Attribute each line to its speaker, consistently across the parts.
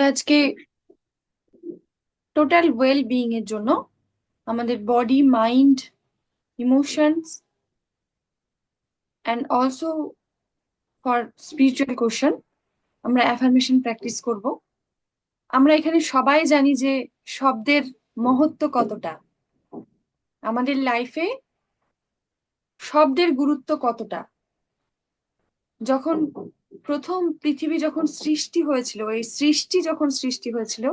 Speaker 1: আজকে total well being এর জন্য আমাদের body, mind, emotions and also for spiritual question আমরা অ্যাফার্মেশন প্র্যাকটিস করব। আমরা এখানে সবাই জানি যে শব্দের মহত্ব কতটা, আমাদের লাইফে শব্দের গুরুত্ব কতটা। যখন প্রথম পৃথিবী যখন সৃষ্টি হয়েছিল, এই সৃষ্টি যখন সৃষ্টি হয়েছিল,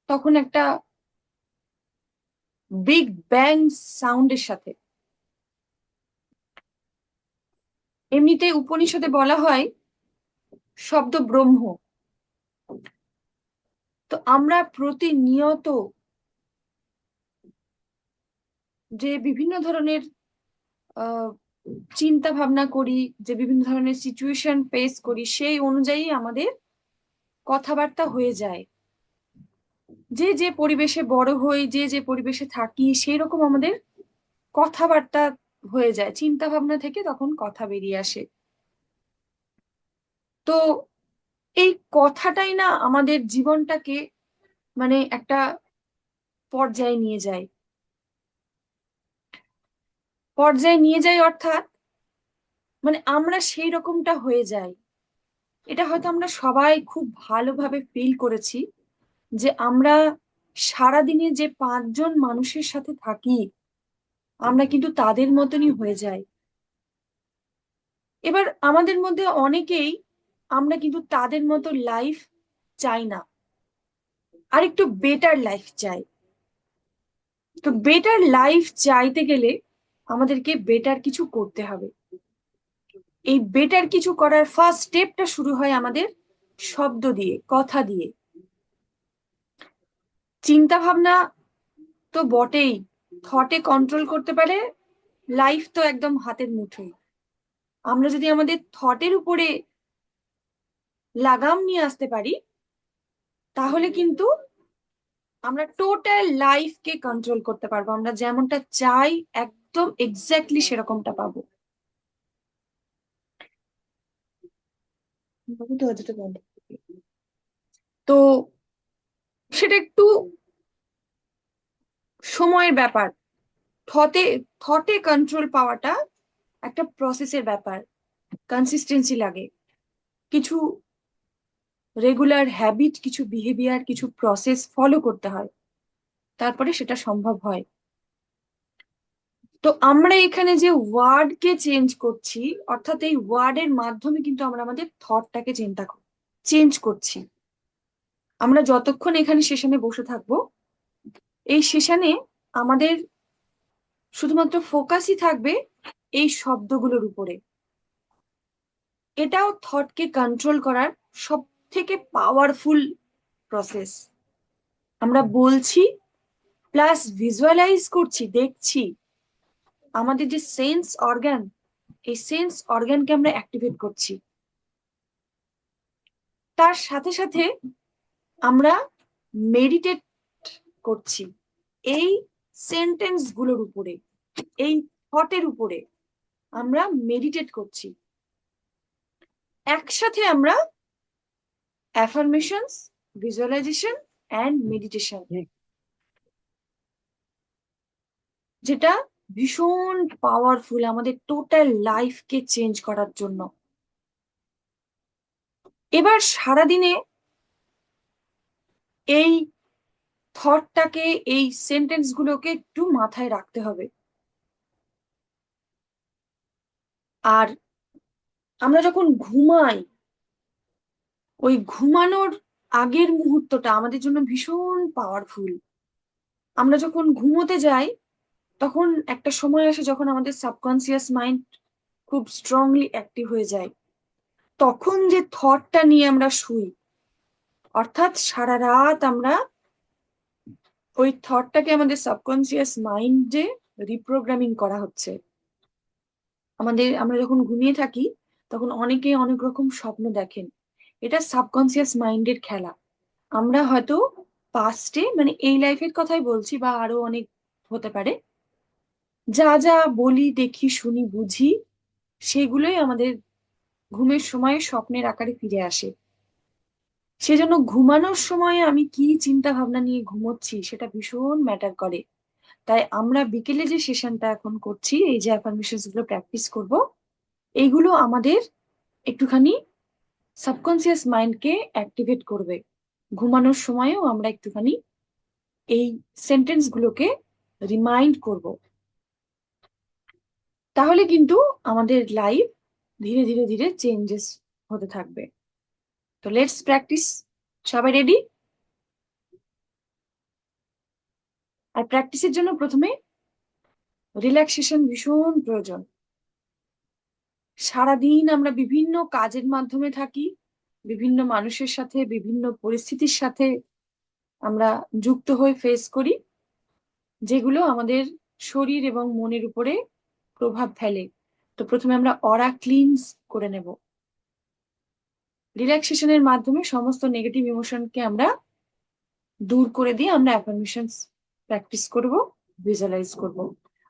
Speaker 1: তখন একটা বিগ ব্যাং সাউন্ডের সাথে, এমনিতে উপনিষদে বলা হয় শব্দ ব্রহ্ম। তো আমরা প্রতিনিয়ত যে বিভিন্ন ধরনের আহ চিন্তা ভাবনা করি, যে বিভিন্ন ধরনের সিচুয়েশন ফেস করি, সেই অনুযায়ী আমাদের কথাবার্তা হয়ে যায়। যে যে পরিবেশে বড় হই, যে যে পরিবেশে থাকি, সেই রকম আমাদের কথাবার্তা হয়ে যায়, চিন্তা ভাবনা থেকে তখন কথা বেরিয়ে আসে। তো এই কথাটাই না আমাদের জীবনটাকে মানে একটা পর্যায়ে নিয়ে যায়। পর্যায়ে নিয়ে যায় অর্থাৎ মানে আমরা সেই রকমটা হয়ে যাই। এটা হয়তো আমরা সবাই খুব ভালোভাবে ফিল করেছি যে আমরা সারাদিনে যে 5 জন মানুষের সাথে থাকি, আমরা কিন্তু তাদের মতনই হয়ে যাই। এবার আমাদের মধ্যে অনেকেই আমরা কিন্তু তাদের মতো লাইফ চাই না, আর একটু বেটার লাইফ চাই। তো বেটার লাইফ চাইতে গেলে আমাদেরকে বেটার কিছু করতে হবে। এই বেটার কিছু করার ফার্স্ট স্টেপটা শুরু হয় আমাদের শব্দ দিয়ে, কথা দিয়ে। চিন্তা ভাবনা তো বটেই, থটে কন্ট্রোল করতে পারে, লাইফ তো একদম হাতের মুঠোয়। আমরা যদি আমাদের থটের উপরে লাগাম নিয়ে আসতে পারি, তাহলে কিন্তু আমরা টোটাল লাইফকে কন্ট্রোল করতে পারবো। আমরা যেমনটা চাই একদম এক্স্যাক্টলি সেরকমটা পাবো। তো সেটা একটু সময়ের ব্যাপার। থটে থটে কন্ট্রোল পাওয়াটা একটা প্রসেসের ব্যাপার, কনসিস্টেন্সি লাগে, কিছু রেগুলার হ্যাবিট, কিছু বিহেভিয়ার, কিছু প্রসেস ফলো করতে হয়, তারপরে সেটা সম্ভব হয়। তো আমরা এখানে যে ওয়ার্ডকে চেঞ্জ করছি, অর্থাৎ এই ওয়ার্ডের মাধ্যমে কিন্তু আমরা আমাদের থটটাকে চেঞ্জ করছি। আমরা যতক্ষণ এখানে সেশনে বসে থাকবো, এই সেশনে আমাদের শুধুমাত্র ফোকাসই থাকবে এই শব্দগুলোর উপরে। এটাও থটকে কন্ট্রোল করার সব থেকে পাওয়ারফুল প্রসেস। আমরা বলছি প্লাস ভিজুয়ালাইজ করছি, দেখছি। আমাদের যে সেন্স অর্গান, এই সেন্স অর্গানকে আমরা অ্যাক্টিভেট করছি। তার সাথে সাথে আমরা মেডিটেট করছি এই সেন্টেন্স গুলোর উপরে, এই থটের উপরে আমরা মেডিটেট করছি। একসাথে আমরা অ্যাফার্মেশনস, ভিজুয়ালাইজেশন অ্যান্ড মেডিটেশন, যেটা ভীষণ পাওয়ারফুল আমাদের টোটাল লাইফকে চেঞ্জ করার জন্য। এবার সারাদিনে এই থটটাকে, এই সেন্টেন্স গুলোকে একটু মাথায় রাখতে হবে। আর আমরা যখন ঘুমাই, ওই ঘুমানোর আগের মুহূর্তটা আমাদের জন্য ভীষণ পাওয়ারফুল। আমরা যখন ঘুমোতে যাই, তখন একটা সময় আসে যখন আমাদের সাবকনসিয়াস মাইন্ড খুব স্ট্রংলি অ্যাক্টিভ হয়ে যায়। তখন যে থটটা নিয়ে আমরা শুই, অর্থাৎ সারা রাত আমরা ওই থটটাকে আমাদের সাবকনসিয়াস মাইন্ডে রিপ্রোগ্রামিং করা হচ্ছে। আমরা যখন ঘুমিয়ে থাকি, তখন অনেকে অনেক রকম স্বপ্ন দেখেন। এটা সাবকনসিয়াস মাইন্ডের খেলা। আমরা হয়তো পাস্টে, মানে এই লাইফের কথাই বলছি বা আরো অনেক হতে পারে, যা যা বলি, দেখি, শুনি, বুঝি, সেগুলোই আমাদের ঘুমের সময় স্বপ্নের আকারে ফিরে আসে। সেজন্য ঘুমানোর সময় আমি কি চিন্তা ভাবনা নিয়ে ঘুমোচ্ছি সেটা ভীষণ ম্যাটার করে। তাই আমরা বিকেলে যে সেশনটা এখন করছি, এই যে অ্যাফার্মেশনস গুলো প্র্যাকটিস করব, এইগুলো আমাদের একটুখানি সাবকনসিয়াস মাইন্ডকে অ্যাক্টিভেট করবে। ঘুমানোর সময়ও আমরা একটুখানি এই সেন্টেন্স গুলোকে রিমাইন্ড করব। তাহলে কিন্তু আমাদের লাইফ ধীরে ধীরে ধীরে চেঞ্জেস হতে থাকবে। তো লেটস প্র্যাকটিস। সবাই রেডি? আর প্র্যাকটিসের জন্য প্রথমে রিল্যাক্সেশন ভীষণ প্রয়োজন। সারাদিন আমরা বিভিন্ন কাজের মাধ্যমে থাকি, বিভিন্ন মানুষের সাথে বিভিন্ন পরিস্থিতির সাথে আমরা যুক্ত হয়ে ফেস করি, যেগুলো আমাদের শরীর এবং মনের উপরে প্রভাব ফেলে। তো প্রথমে আমরা অরা ক্লিনস করে নেব। রিল্যাক্সেশনের মাধ্যমে সমস্ত নেগেটিভ ইমোশনকে আমরা দূর করে দিয়ে আমরা অ্যাফার্মেশনস প্র্যাকটিস করব, ভিজুয়ালাইজ করব।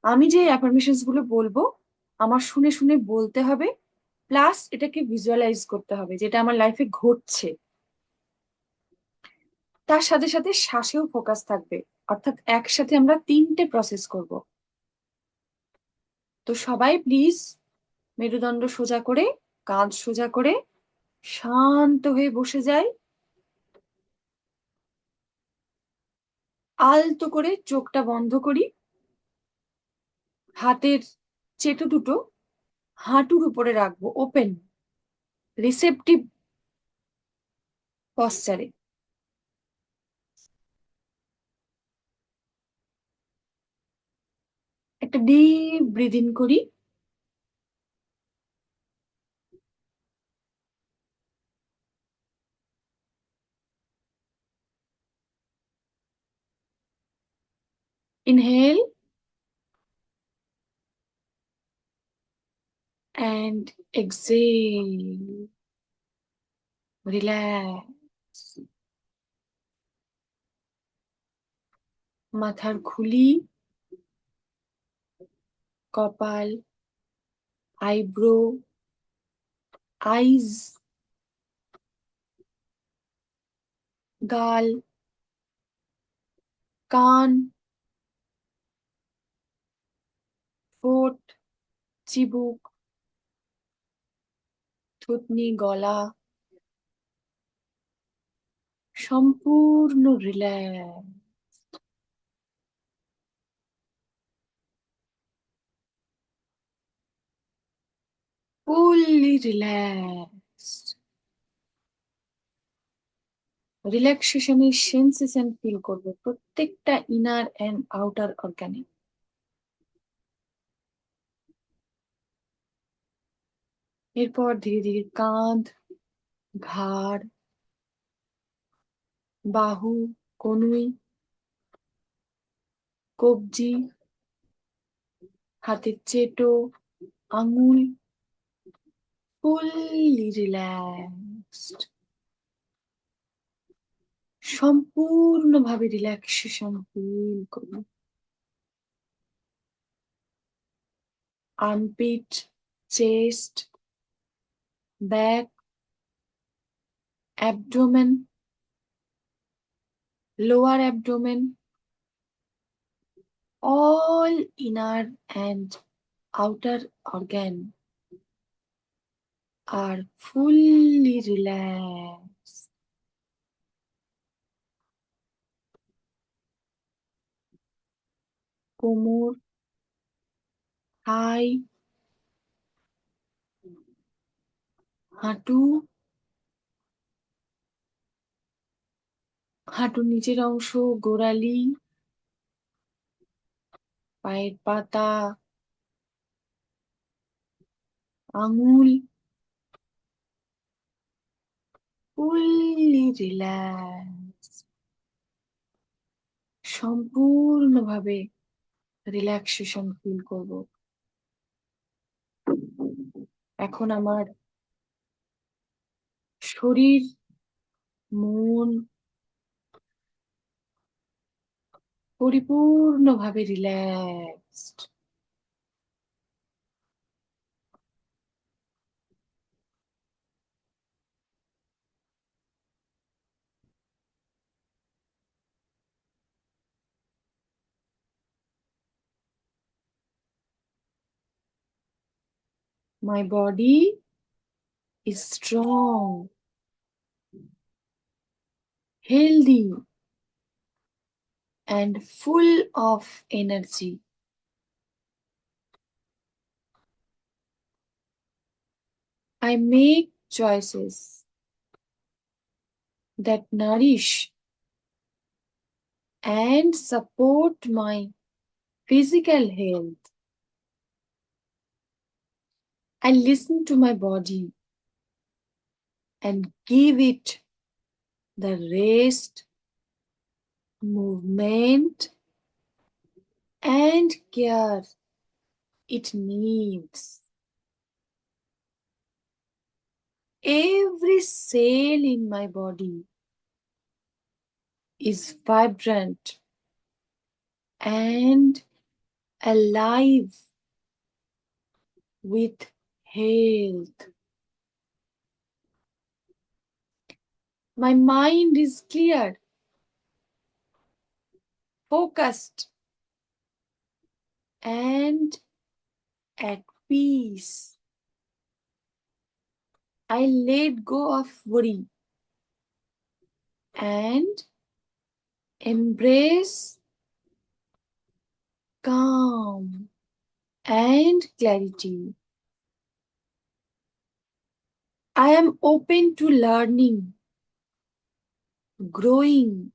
Speaker 1: আমি যে অ্যাফার্মেশনস গুলো বলবো আমার শুনে শুনে বলতে হবে, প্লাস এটাকে ভিজুয়ালাইজ করতে হবে যেটা আমার লাইফে ঘটছে। তার সাথে সাথে শ্বাসেও ফোকাস থাকবে, অর্থাৎ একসাথে আমরা তিনটে প্রসেস করব। তো সবাই প্লিজ মেরুদণ্ড সোজা করে, কাঁধ সোজা করে শান্ত হয়ে বসে যাই। আলতো করে চোখটা বন্ধ করি। হাতের চেটো দুটো হাঁটুর উপরে রাখবো, ওপেন রিসেপটিভ পশ্চারে। একটা ডিপ ব্রিথ ইন করি, ইনহেল অ্যান্ড এক্সেল, রিল্যাক্স। মাথার খুলি, কপাল, আইব্রো, আইজ, গাল, কান, ঠোঁট, চিবুক, থুতনি, গলা, সম্পূর্ণ রিল্যাক্স, ফুললি রিল্যাক্স। রিল্যাক্সেশনের সেন্সেশন ফিল করবে প্রত্যেকটা ইনার অ্যান্ড আউটার অর্গানে। এরপর ধীরে ধীরে কাঁধ, ঘাড়, বাহু, কনুই, কবজি, হাতের চেটো, আঙুল ফুললি রিল্যাক্সড, সম্পূর্ণভাবে রিল্যাক্সেশন ফিল করুন। Armpit, chest, back, abdomen, lower abdomen, all inner and outer organ are fully relaxed. কোমর, থাই, হাঁটু, হাঁটুর নিচের অংশ, গোড়ালি, পায়ের পাতা, আঙুল ফুললি রিল্যাক্স, সম্পূর্ণভাবে রিল্যাক্সেশন ফিল করব। এখন আমার শরীর, মন পরিপূর্ণভাবে relaxed. My body is strong, healthy, and full of energy. I make choices that nourish and support my physical health. I listen to my body and give it the rest, movement, and care it needs. Every cell in my body is vibrant and alive with health. My mind is clear, focused, and at peace. I let go of worry and embrace calm and clarity. I am open to learning, growing,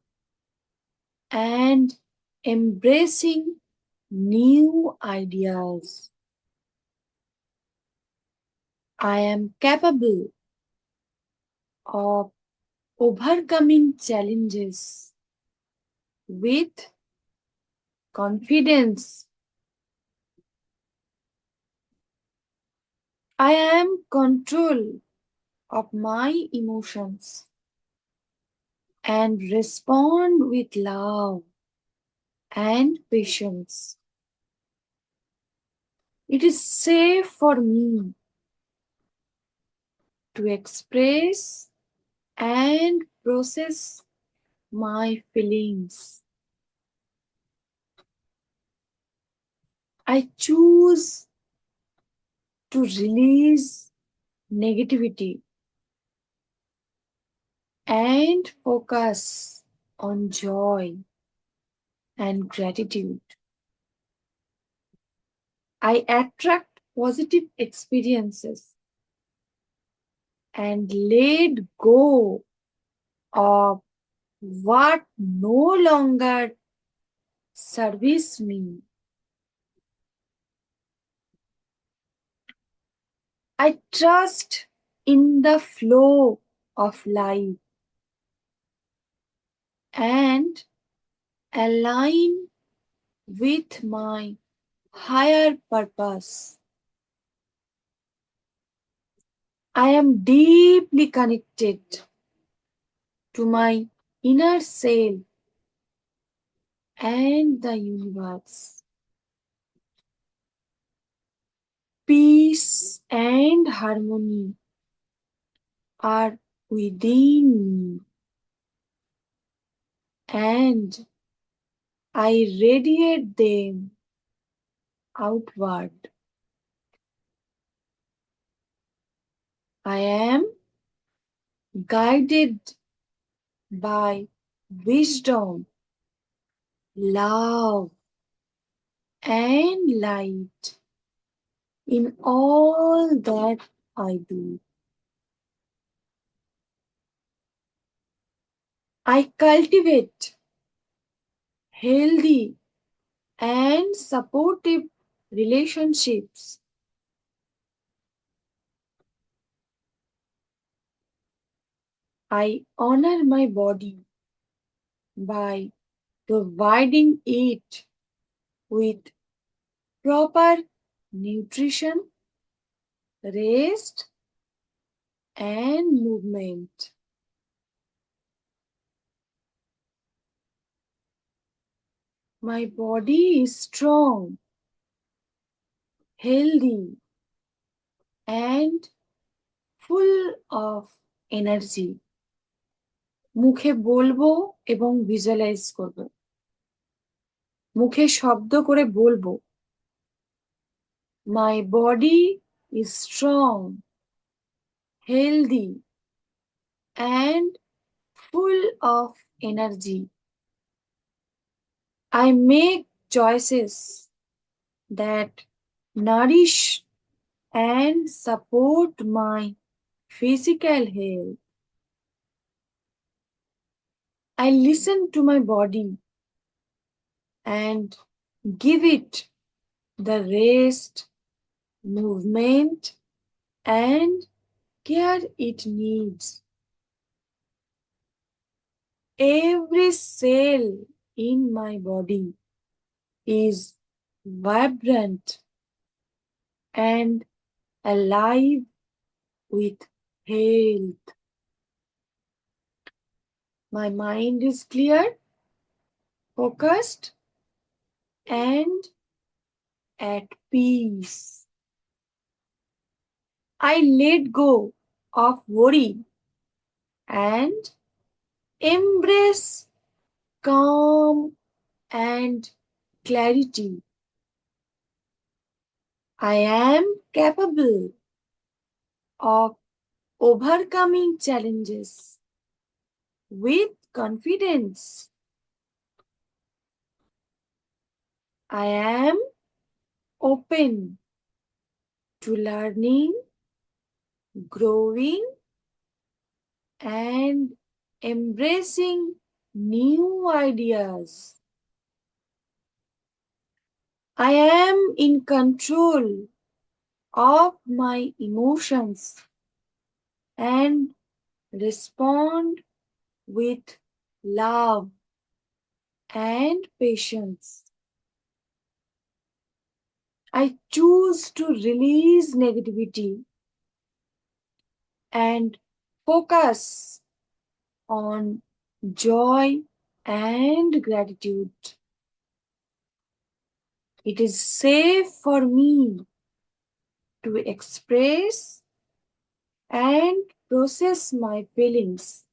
Speaker 1: and embracing new ideas. I am capable of overcoming challenges with confidence. I am control of my emotions and respond with love and patience. It is safe for me to express and process my feelings. I choose to release negativity and focus on joy and gratitude. I attract positive experiences and let go of what no longer serves me. I trust in the flow of life and align with my higher purpose. I am deeply connected to my inner self and the universe. Peace and harmony are within me, and I radiate them outward. I am guided by wisdom, love, and light in all that I do. I cultivate healthy and supportive relationships. I honor my body by providing it with proper nutrition, rest, and movement. My body is strong, healthy, and full of energy. মুখে বলবো এবং visualise করব। মুখে শব্দ করে বলবো, my body is strong, healthy, and full of energy. I make choices that nourish and support my physical health. I listen to my body and give it the rest, movement, and care it needs. Every cell in my body is vibrant and alive with health. My mind is clear, focused, and at peace. I let go of worry and embrace calm and clarity. I am capable of overcoming challenges with confidence. I am open to learning, growing, and embracing new ideas. I am in control of my emotions and respond with love and patience. I choose to release negativity and focus on joy and gratitude. It is safe for me to express and process my feelings.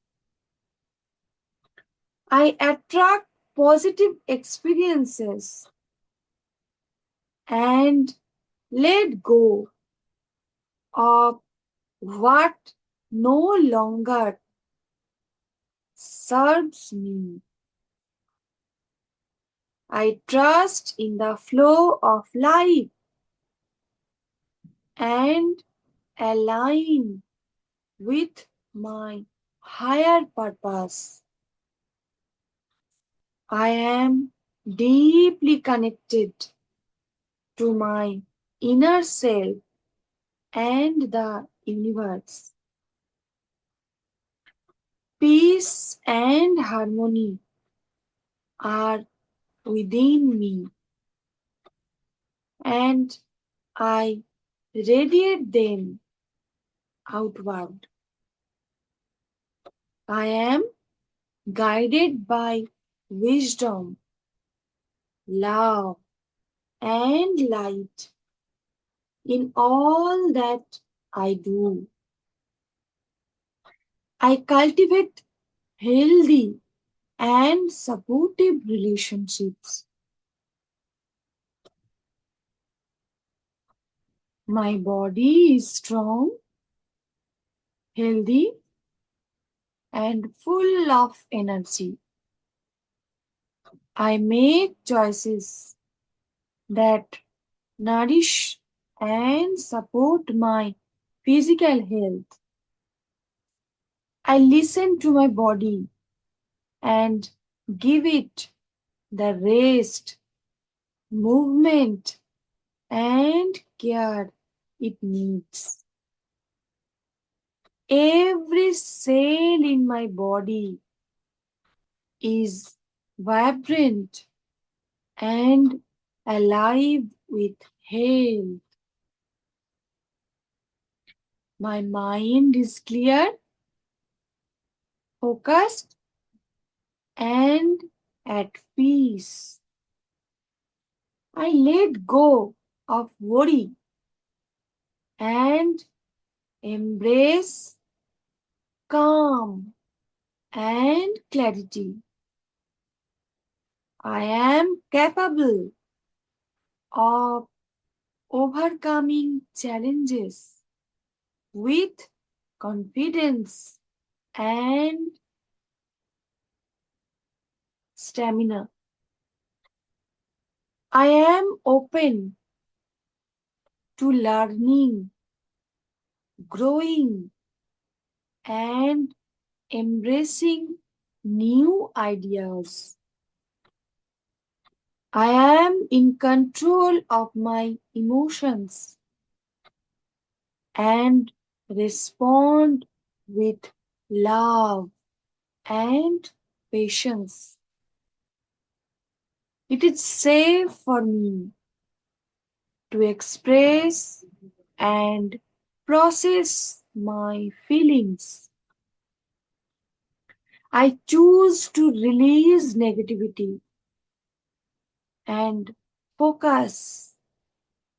Speaker 1: I attract positive experiences and let go of what no longer serves me. I trust in the flow of life and align with my higher purpose. I am deeply connected to my inner self and the universe. Peace and harmony are within me, and I radiate them outward. I am guided by wisdom, love, and light in all that I do. I cultivate healthy and supportive relationships. My body is strong, healthy, and full of energy. I make choices that nourish and support my physical health. I listen to my body and give it the rest, movement, and care it needs. Every cell in my body is vibrant and alive with health. My mind is clear, focused, and at peace. I let go of worry and embrace calm and clarity. I am capable of overcoming challenges with confidence and stamina. I am open to learning, growing, and embracing new ideas. I am in control of my emotions and respond with love and patience. It is safe for me to express and process my feelings. I choose to release negativity and focus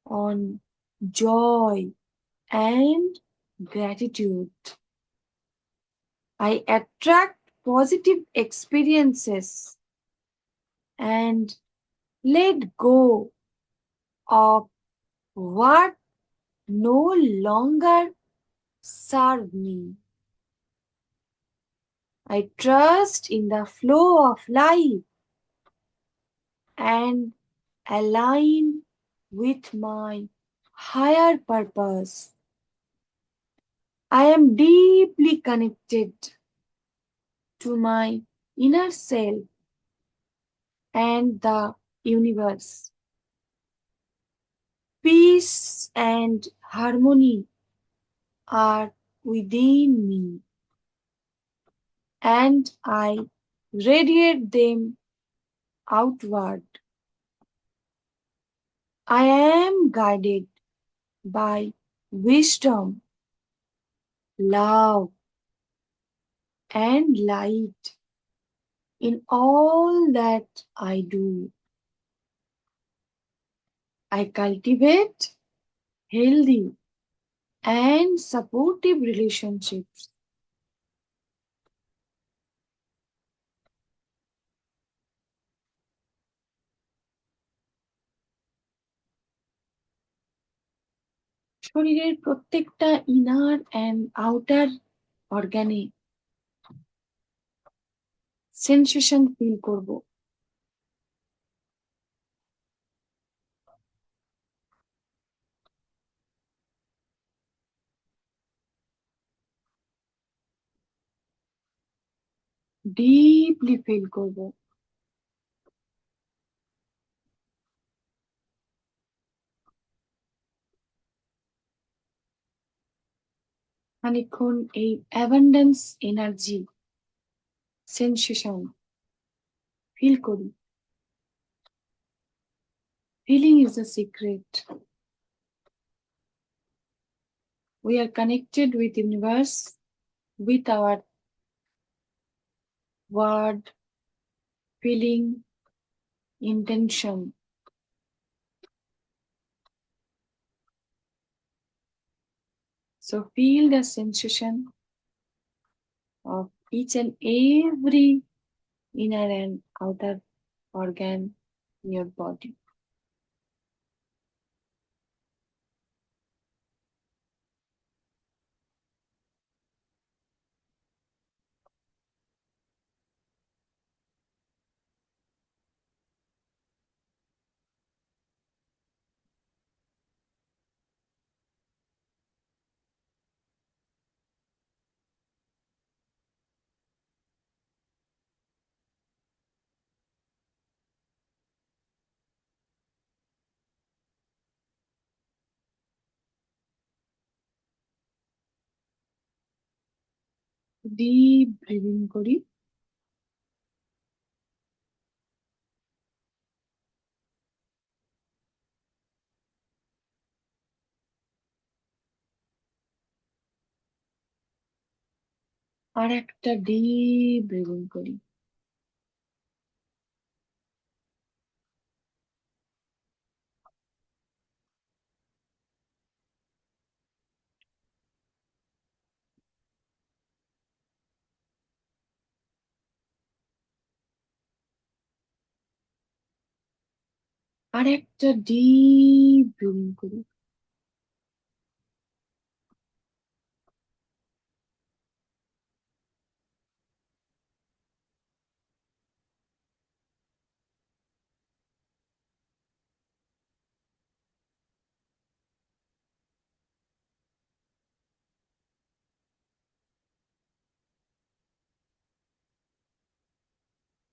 Speaker 1: on joy and gratitude. I attract positive experiences and let go of what no longer serve me. I trust in the flow of life and align with my higher purpose. I am deeply connected to my inner self and the universe. Peace and harmony are within me, and I radiate them outward. I am guided by wisdom, love, and light in all that I do. I cultivate healthy and supportive relationships. শরীরের প্রত্যেকটা inner and outer অর্গানে sensation feel করব। Deeply feel করব। খানিকক্ষণ এই abundance energy sensation feel করি। Feeling is the secret. We are connected with universe, with our word, feeling, intention. So feel the sensation of each and every inner and outer organ in your body. Deep breathing করি। আর একটা deep breathing করি। আর একটা deep breathing করি।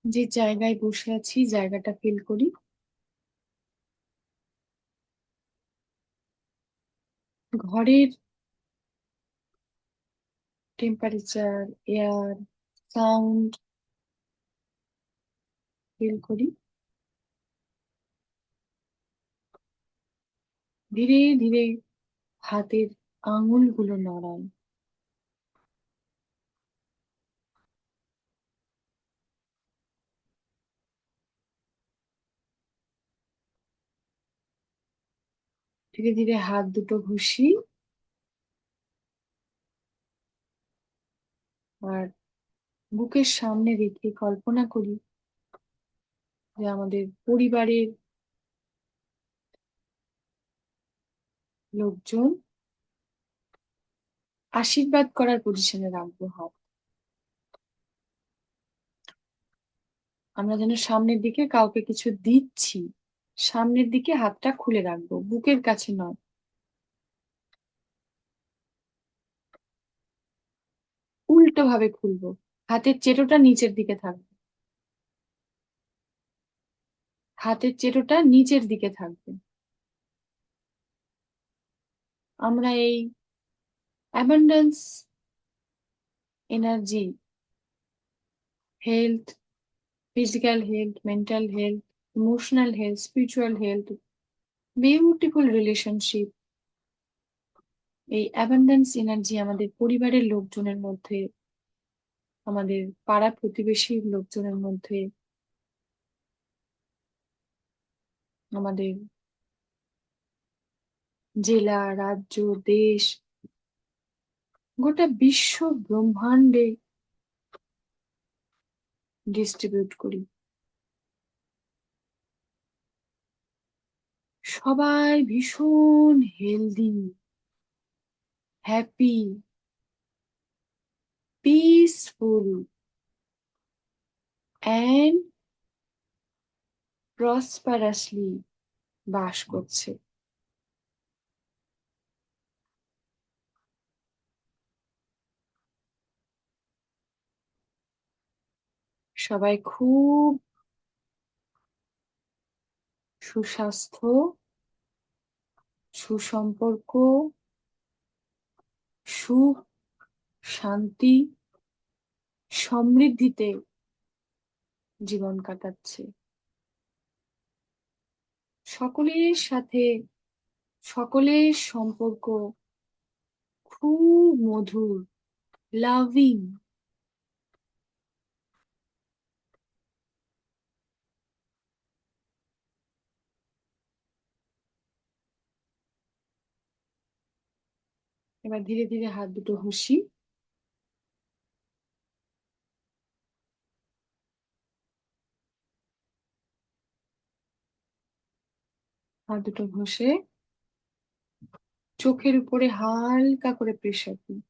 Speaker 1: যে জায়গায় বসে আছি জায়গাটা ফিল করি। ঘরের টেম্পারেচার, এয়ার, সাউন্ড ফিল করি। ধীরে ধীরে হাতের আঙুলগুলো নড়াই। ধীরে ধীরে হাত দুটো ঘষি আর বুকের সামনে রেখে কল্পনা করি যে আমাদের পরিবারের লোকজন আশীর্বাদ করার পজিশনে রাখবো হাত। আমরা যেন সামনের দিকে কাউকে কিছু দিচ্ছি, সামনের দিকে হাতটা খুলে রাখবো, বুকের কাছে নয়। উল্টো ভাবে খুলবো, হাতের চেটোটা নিচের দিকে থাকবে। হাতের চেটোটা নিচের দিকে থাকবে। আমরা এই abundance energy, health, physical health, mental health, emotional health, spiritual health, beautiful relationship, এই অ্যাবান্ডেন্স এনার্জি আমাদের পরিবারের লোকজনের মধ্যে, আমাদের পাড়া প্রতিবেশীর লোকজনের মধ্যে, আমাদের জেলা, রাজ্য, দেশ, গোটা বিশ্ব ব্রহ্মাণ্ডে ডিস্ট্রিবিউট করি। সবাই ভীষণ হেলদি, হ্যাপি, পিসফুল অ্যান্ড প্রসপারাসলি বাস করছে। সবাই খুব সুস্বাস্থ্য, সুসম্পর্ক, সুখ, শান্তি, সমৃদ্ধিতে জীবন কাটাচ্ছে। সকলের সাথে সকলের সম্পর্ক খুব মধুর, লাভিং। এবার ধীরে ধীরে হাত দুটো ঘষি। হাত দুটো ঘষে চোখের উপরে হালকা করে প্রেসার দিই।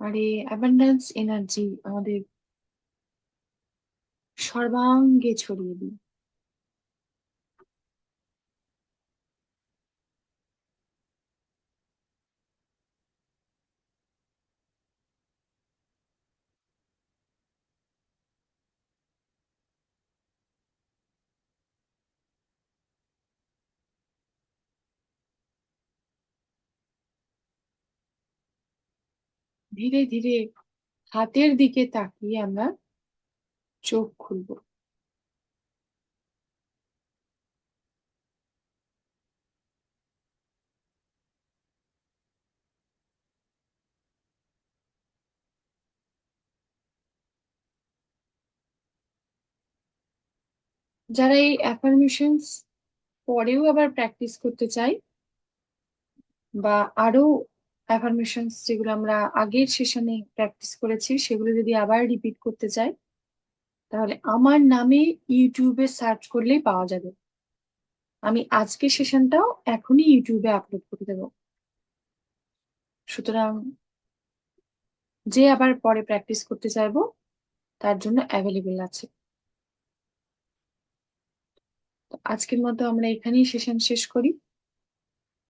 Speaker 1: আর এই অ্যাবান্ডেন্স এনার্জি আমাদের সর্বাঙ্গে ছড়িয়ে দিই। ধীরে ধীরে হাতের দিকে তাকিয়ে আমরা চোখ খুলবো। যারা এই অ্যাফার্মেশনস পরেও আবার প্র্যাকটিস করতে চাই বা আরো অ্যাফার্মেশনস যেগুলো আমরা আগের সেশনে প্র্যাকটিস করেছি সেগুলো যদি আবার রিপিট করতে চাই, তাহলে আমার নামে ইউটিউবে সার্চ করলেই পাওয়া যাবে। আমি আজকের সেশনটাও এখনই ইউটিউবে আপলোড করে দেবো। সুতরাং যে আবার পরে প্র্যাকটিস করতে চাইবো তার জন্য অ্যাভেলেবেল আছে। তো আজকের মতো আমরা এখানেই সেশন শেষ করি।